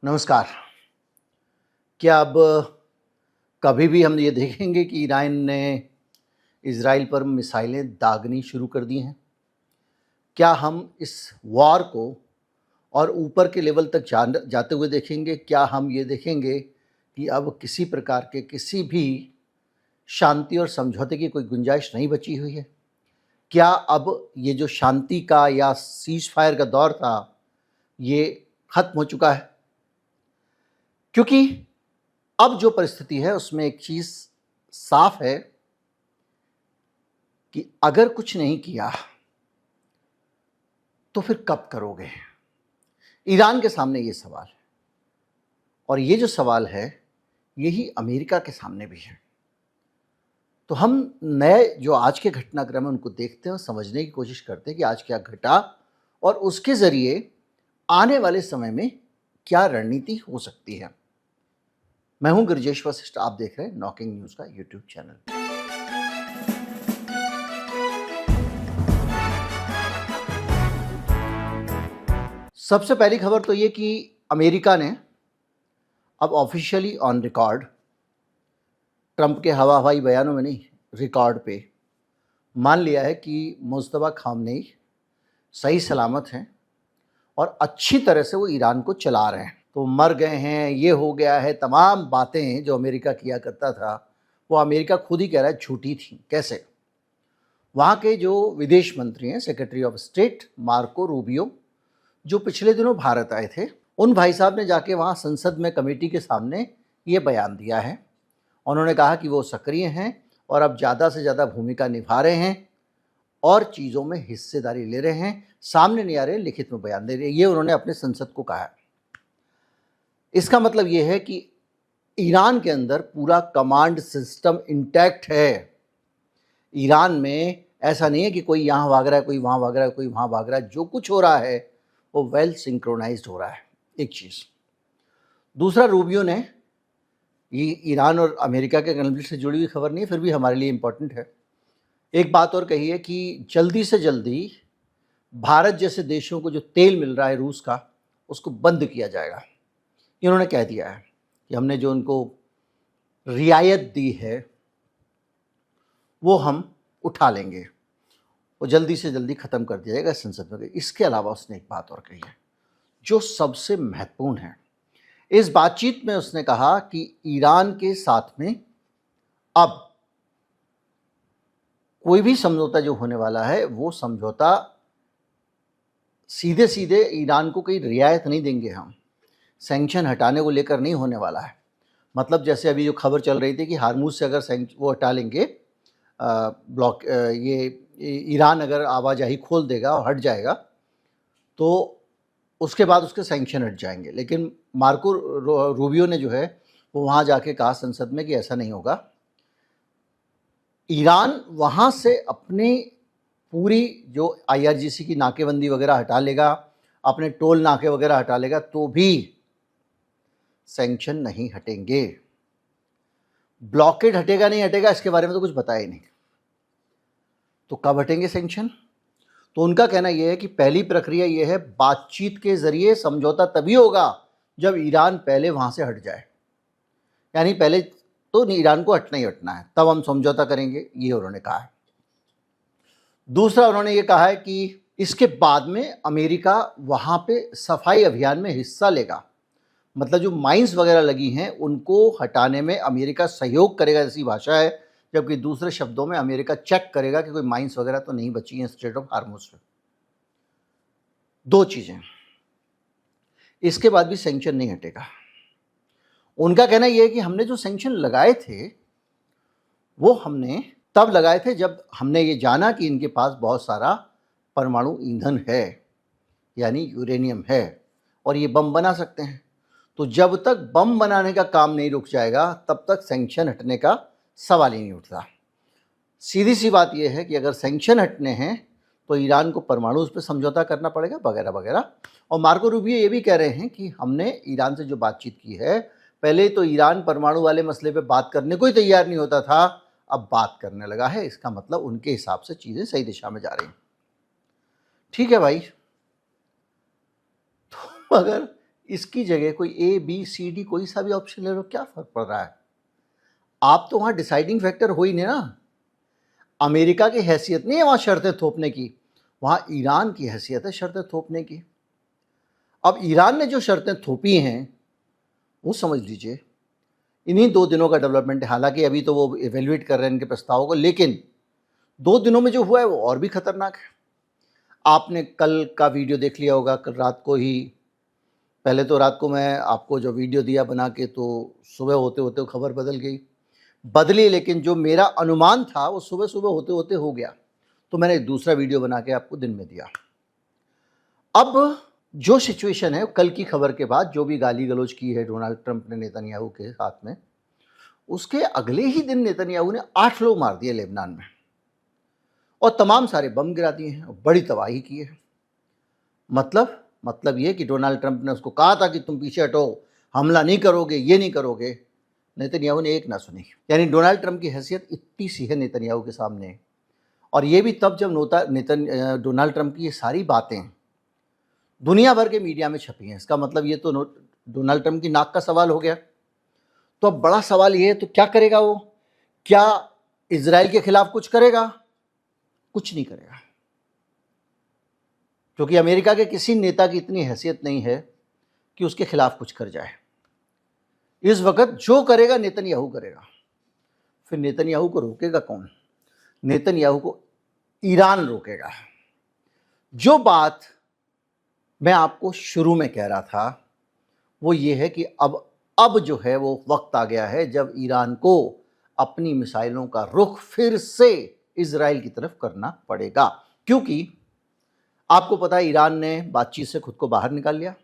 नमस्कार। क्या अब कभी भी हम ये देखेंगे कि ईरान ने इज़राइल पर मिसाइलें दागनी शुरू कर दी हैं? क्या हम इस वॉर को और ऊपर के लेवल तक जाते हुए देखेंगे? क्या हम ये देखेंगे कि अब किसी प्रकार के किसी भी शांति और समझौते की कोई गुंजाइश नहीं बची हुई है? क्या अब ये जो शांति का या सीज़फायर का दौर था, ये ख़त्म हो चुका है? क्योंकि अब जो परिस्थिति है उसमें एक चीज़ साफ है कि अगर कुछ नहीं किया तो फिर कब करोगे? ईरान के सामने ये सवाल है और ये जो सवाल है यही अमेरिका के सामने भी है। तो हम नए जो आज के घटनाक्रम है उनको देखते हैं और समझने की कोशिश करते हैं कि आज क्या घटा और उसके ज़रिए आने वाले समय में क्या रणनीति हो सकती है। मैं हूं गिरिजेश वशिष्ठ, आप देख रहे हैं नॉकिंग न्यूज़ का यूट्यूब चैनल। सबसे पहली खबर तो ये कि अमेरिका ने अब ऑफिशियली ऑन रिकॉर्ड, ट्रंप के हवाई बयानों में नहीं, रिकॉर्ड पे मान लिया है कि मुज्तबा खामनेई सही सलामत हैं और अच्छी तरह से वो ईरान को चला रहे हैं। तो मर गए हैं, ये हो गया है, तमाम बातें जो अमेरिका किया करता था वो अमेरिका खुद ही कह रहा है झूठी थी। कैसे? वहाँ के जो विदेश मंत्री हैं, secretary of state Marco Rubio, जो पिछले दिनों भारत आए थे, उन भाई साहब ने जाके वहाँ संसद में कमेटी के सामने ये बयान दिया है। उन्होंने कहा कि वो सक्रिय हैं और अब ज़्यादा से ज़्यादा भूमिका निभा रहे हैं और चीज़ों में हिस्सेदारी ले रहे हैं, सामने नहीं आ रहे, लिखित में बयान दे रहे हैं। ये उन्होंने अपने संसद को कहा है। इसका मतलब ये है कि ईरान के अंदर पूरा कमांड सिस्टम इंटैक्ट है। ईरान में ऐसा नहीं है कि कोई यहाँ भाग रहा है, कोई वहाँ भाग रहा है, कोई वहाँ भाग रहा है। जो कुछ हो रहा है वो वेल सिंक्रोनाइज्ड हो रहा है। एक चीज़। दूसरा, रूबियो ने, ये ईरान और अमेरिका के कॉन्फ्लिक्ट से जुड़ी हुई खबर नहीं है, फिर भी हमारे लिए इम्पोर्टेंट है, एक बात और कही है कि जल्दी से जल्दी भारत जैसे देशों को जो तेल मिल रहा है रूस का, उसको बंद किया जाएगा। इन्होंने कह दिया है कि हमने जो उनको रियायत दी है वो हम उठा लेंगे, वो जल्दी से जल्दी ख़त्म कर दिया जाएगा संसद में। इसके अलावा उसने एक बात और कही है जो सबसे महत्वपूर्ण है। इस बातचीत में उसने कहा कि ईरान के साथ में अब कोई भी समझौता जो होने वाला है वो समझौता सीधे सीधे ईरान को कोई रियायत नहीं देंगे, हम सैंक्शन हटाने को लेकर नहीं होने वाला है। मतलब जैसे अभी जो खबर चल रही थी कि हार्मूज से अगर वो हटा लेंगे ब्लॉक, ये ईरान अगर आवाजाही खोल देगा और हट जाएगा तो उसके बाद उसके सैंक्शन हट जाएंगे। लेकिन मार्को रूबियो ने जो है वो वहाँ जाके कहा संसद में कि ऐसा नहीं होगा। ईरान वहाँ से अपनी पूरी जो IRGC की नाकेबंदी वगैरह हटा लेगा, अपने टोल नाके वगैरह हटा लेगा, तो भी सैंक्शन नहीं हटेंगे। ब्लॉकेड हटेगा नहीं हटेगा इसके बारे में तो कुछ बताया ही नहीं। तो कब हटेंगे सैंक्शन? तो उनका कहना यह है कि पहली प्रक्रिया यह है, बातचीत के जरिए समझौता तभी होगा जब ईरान पहले वहां से हट जाए। यानी पहले तो ईरान को हटना ही हटना है, तब हम समझौता करेंगे, ये उन्होंने कहा है। दूसरा, उन्होंने ये कहा है कि इसके बाद में अमेरिका वहां पे सफाई अभियान में हिस्सा लेगा। मतलब जो माइंस वगैरह लगी हैं उनको हटाने में अमेरिका सहयोग करेगा, ऐसी भाषा है। जबकि दूसरे शब्दों में अमेरिका चेक करेगा कि कोई माइंस वगैरह तो नहीं बची हैं स्ट्रेट ऑफ हार्मोज में। दो चीजें। इसके बाद भी सैंक्शन नहीं हटेगा। उनका कहना यह है कि हमने जो सैंक्शन लगाए थे वो हमने तब लगाए थे जब हमने ये जाना कि इनके पास बहुत सारा परमाणु ईंधन है, यानी यूरेनियम है, और ये बम बना सकते हैं। तो जब तक बम बनाने का काम नहीं रुक जाएगा तब तक सैंक्शन हटने का सवाल ही नहीं उठता। सीधी सी बात यह है कि अगर सैंक्शन हटने हैं तो ईरान को परमाणु उस पर समझौता करना पड़ेगा वगैरह वगैरह। और मार्को रूबियो ये भी कह रहे हैं कि हमने ईरान से जो बातचीत की है, पहले तो ईरान परमाणु वाले मसले पे बात करने को ही तैयार नहीं होता था, अब बात करने लगा है। इसका मतलब उनके हिसाब से चीज़ें सही दिशा में जा रही हैं। ठीक है भाई, तो अगर इसकी जगह कोई ए बी सी डी कोई सा भी ऑप्शन ले लो, क्या फर्क पड़ रहा है? आप तो वहां डिसाइडिंग फैक्टर हो ही नहीं ना। अमेरिका की हैसियत नहीं है वहां शर्तें थोपने की, वहां ईरान की हैसियत है शर्तें थोपने की। अब ईरान ने जो शर्तें थोपी हैं वो समझ लीजिए इन्हीं 2 दिनों का डेवलपमेंट है। हालांकि अभी तो वो इवेल्युएट कर रहे हैं इनके प्रस्तावों को, लेकिन 2 दिनों में जो हुआ है वो और भी खतरनाक है। आपने कल का वीडियो देख लिया होगा, कल रात को ही, पहले तो रात को मैं आपको जो वीडियो दिया बना के, तो सुबह होते होते खबर बदली, लेकिन जो मेरा अनुमान था वो सुबह सुबह होते होते हो गया, तो मैंने एक दूसरा वीडियो बना के आपको दिन में दिया। अब जो सिचुएशन है, कल की खबर के बाद जो भी गाली गलौज की है डोनाल्ड ट्रंप ने नेतन्याहू के साथ में, उसके अगले ही दिन नेतन्याहू ने 8 लोग मार दिए लेबनान में और तमाम सारे बम गिरा दिए हैं और बड़ी तबाही की है। मतलब ये कि डोनाल्ड ट्रंप ने उसको कहा था कि तुम पीछे हटो, हमला नहीं करोगे, ये नहीं करोगे, नेतन्याहू ने एक ना सुनी। यानी डोनाल्ड ट्रंप की हैसियत इतनी सी है नेतन्याहू के सामने। और ये भी तब जब डोनाल्ड ट्रंप की ये सारी बातें दुनिया भर के मीडिया में छपी हैं। इसका मतलब ये तो डोनाल्ड ट्रंप की नाक का सवाल हो गया। तो अब बड़ा सवाल ये है, तो क्या करेगा वो? क्या इजराइल के खिलाफ कुछ करेगा? कुछ नहीं करेगा, क्योंकि अमेरिका के किसी नेता की इतनी हैसियत नहीं है कि उसके खिलाफ कुछ कर जाए। इस वक्त जो करेगा नेतन्याहू करेगा। फिर नेतन्याहू को रोकेगा कौन? नेतन्याहू को ईरान रोकेगा। जो बात मैं आपको शुरू में कह रहा था वो ये है कि अब जो है वो वक्त आ गया है जब ईरान को अपनी मिसाइलों का रुख फिर से इजराइल की तरफ करना पड़ेगा। क्योंकि आपको पता है ईरान ने बातचीत से खुद को बाहर निकाल लिया।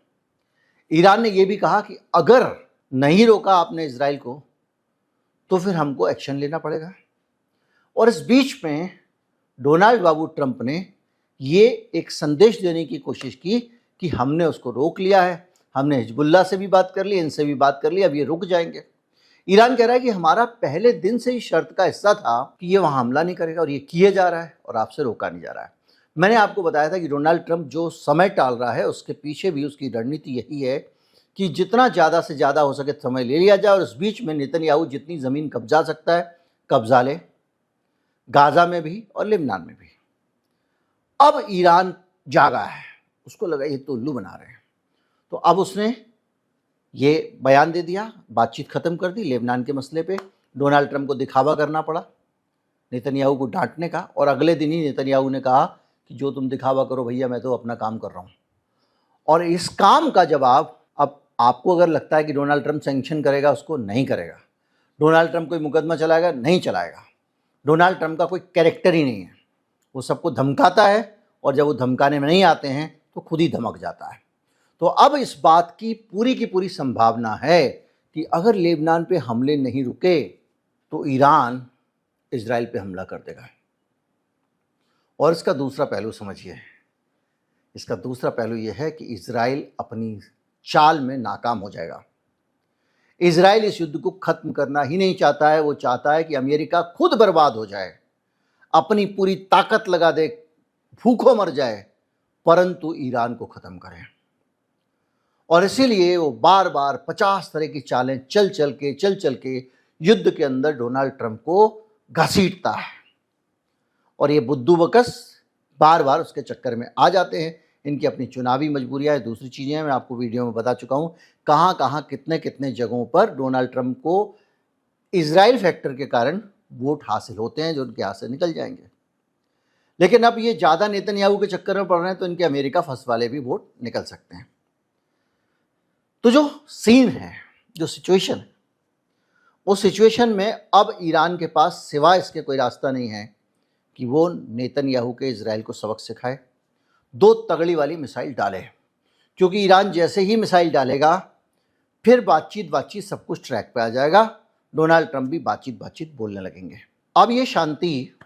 ईरान ने यह भी कहा कि अगर नहीं रोका आपने इजराइल को तो फिर हमको एक्शन लेना पड़ेगा। और इस बीच में डोनाल्ड बाबू ट्रंप ने ये एक संदेश देने की कोशिश की कि हमने उसको रोक लिया है, हमने हिजबुल्लाह से भी बात कर ली, इनसे भी बात कर ली, अब ये रुक जाएंगे। ईरान कह रहा है कि हमारा पहले दिन से ही शर्त का हिस्सा था कि ये वहां हमला नहीं करेगा और ये किए जा रहा है और आपसे रोका नहीं जा रहा है। मैंने आपको बताया था कि डोनाल्ड ट्रंप जो समय टाल रहा है उसके पीछे भी उसकी रणनीति यही है कि जितना ज़्यादा से ज़्यादा हो सके समय ले लिया जाए और इस बीच में नेतन्याहू जितनी ज़मीन कब्जा सकता है कब्जा ले, गाज़ा में भी और लेबनान में भी। अब ईरान जागा है, उसको लगा ये तो उल्लू बना रहे हैं, तो अब उसने ये बयान दे दिया, बातचीत ख़त्म कर दी लेबनान के मसले पे। डोनाल्ड ट्रंप को दिखावा करना पड़ा नेतन्याहू को डांटने का, और अगले दिन ही नेतन्याहू ने कहा कि जो तुम दिखावा करो भैया, मैं तो अपना काम कर रहा हूँ। और इस काम का जवाब, अब आपको अगर लगता है कि डोनाल्ड ट्रंप सैंक्शन करेगा, उसको नहीं करेगा। डोनाल्ड ट्रंप कोई मुकदमा चलाएगा, नहीं चलाएगा। डोनाल्ड ट्रंप का कोई कैरेक्टर ही नहीं है, वो सबको धमकाता है और जब वो धमकाने में नहीं आते हैं तो खुद ही धमक जाता है। तो अब इस बात की पूरी संभावना है कि अगर लेबनान पे हमले नहीं रुके तो ईरान इजराइल पे हमला कर देगा। और इसका दूसरा पहलू समझिए, इसका दूसरा पहलू यह है कि इजराइल अपनी चाल में नाकाम हो जाएगा। इजराइल इस युद्ध को खत्म करना ही नहीं चाहता है, वो चाहता है कि अमेरिका खुद बर्बाद हो जाए, अपनी पूरी ताकत लगा दे, भूखों मर जाए, परंतु ईरान को खत्म करें। और इसीलिए वो बार बार 50 तरह की चालें चल चल के युद्ध के अंदर डोनाल्ड ट्रंप को घसीटता है। और ये बुद्धू बकस बार बार उसके चक्कर में आ जाते हैं। इनकी अपनी चुनावी मजबूरियां है, दूसरी चीज़ें हैं, मैं आपको वीडियो में बता चुका हूँ कहाँ कहाँ कितने जगहों पर डोनाल्ड ट्रंप को इजराइल फैक्टर के कारण वोट हासिल होते हैं जो उनके हाथ से निकल जाएंगे। लेकिन अब ये ज़्यादा नेतन्याहू के चक्कर में पड़ रहे हैं तो इनके अमेरिका फर्स्ट वाले भी वोट निकल सकते हैं। तो जो सीन है, जो सिचुएशन है, उस सिचुएशन में अब ईरान के पास सिवाय इसके कोई रास्ता नहीं है कि वो नेतन्याहू के इजराइल को सबक सिखाए, 2 तगड़ी वाली मिसाइल डाले। क्योंकि ईरान जैसे ही मिसाइल डालेगा फिर बातचीत सब कुछ ट्रैक पे आ जाएगा। डोनाल्ड ट्रंप भी बातचीत बोलने लगेंगे। अब ये शांति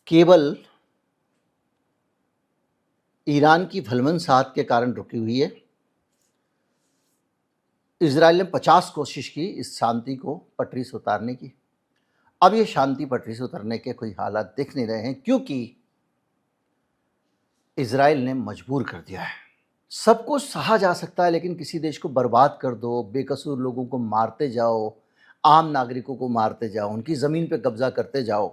केवल ईरान की भलमन साहत के कारण रुकी हुई है। इजराइल ने 50 कोशिश की इस शांति को पटरी से उतारने की। अब ये शांति पटरी से उतरने के कोई हालात दिख नहीं रहे हैं, क्योंकि इजराइल ने मजबूर कर दिया है, सब कुछ सहा जा सकता है, लेकिन किसी देश को बर्बाद कर दो, बेकसूर लोगों को मारते जाओ, आम नागरिकों को मारते जाओ, उनकी ज़मीन पे कब्जा करते जाओ,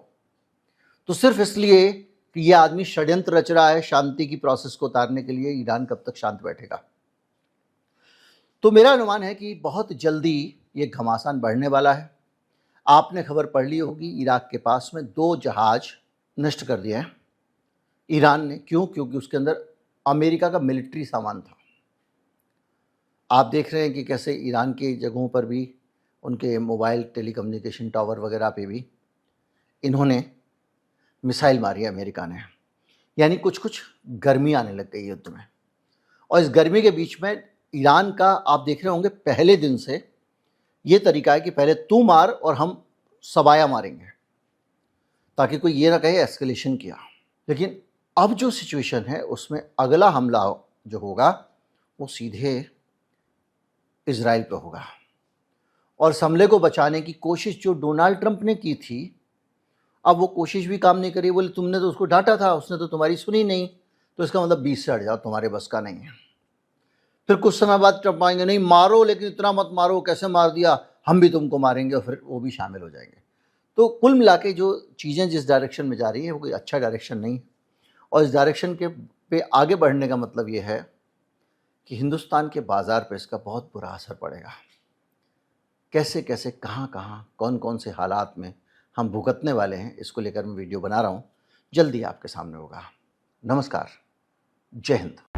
तो सिर्फ इसलिए कि ये आदमी षड्यंत्र रच रहा है शांति की प्रोसेस को उतारने के लिए, ईरान कब तक शांत बैठेगा? तो मेरा अनुमान है कि बहुत जल्दी ये घमासान बढ़ने वाला है। आपने खबर पढ़ ली होगी, इराक के पास में 2 जहाज नष्ट कर दिए हैं ईरान ने। क्यों? क्योंकि उसके अंदर अमेरिका का मिलिट्री सामान था। आप देख रहे हैं कि कैसे ईरान की जगहों पर भी, उनके मोबाइल टेलीकम्युनिकेशन टावर वगैरह पे भी इन्होंने मिसाइल मारी है अमेरिका ने। यानी कुछ कुछ गर्मी आने लग गई युद्ध में। और इस गर्मी के बीच में ईरान का, आप देख रहे होंगे पहले दिन से ये तरीका है कि पहले तू मार और हम सबाया मारेंगे, ताकि कोई ये ना कहे एस्केलेशन किया। लेकिन अब जो सिचुएशन है उसमें अगला हमला जो होगा वो सीधे इजराइल पे होगा। और इस हमले को बचाने की कोशिश जो डोनाल्ड ट्रंप ने की थी, अब वो कोशिश भी काम नहीं करी। बोले तुमने तो उसको डांटा था, उसने तो तुम्हारी सुनी नहीं, तो इसका मतलब 20 से हट जाओ, तुम्हारे बस का नहीं है। फिर कुछ समय बाद ट्रंप आएंगे, नहीं मारो लेकिन इतना मत मारो, कैसे मार दिया, हम भी तुमको मारेंगे, और फिर वो भी शामिल हो जाएंगे। तो कुल मिला के जो चीज़ें जिस डायरेक्शन में जा रही है वो कोई अच्छा डायरेक्शन नहीं। और इस डायरेक्शन के पे आगे बढ़ने का मतलब ये है कि हिंदुस्तान के बाज़ार पे इसका बहुत बुरा असर पड़ेगा। कैसे कैसे, कहाँ कहाँ, कौन कौन से हालात में हम भुगतने वाले हैं, इसको लेकर मैं वीडियो बना रहा हूँ। जल्दी आपके सामने होगा। नमस्कार, जय हिंद।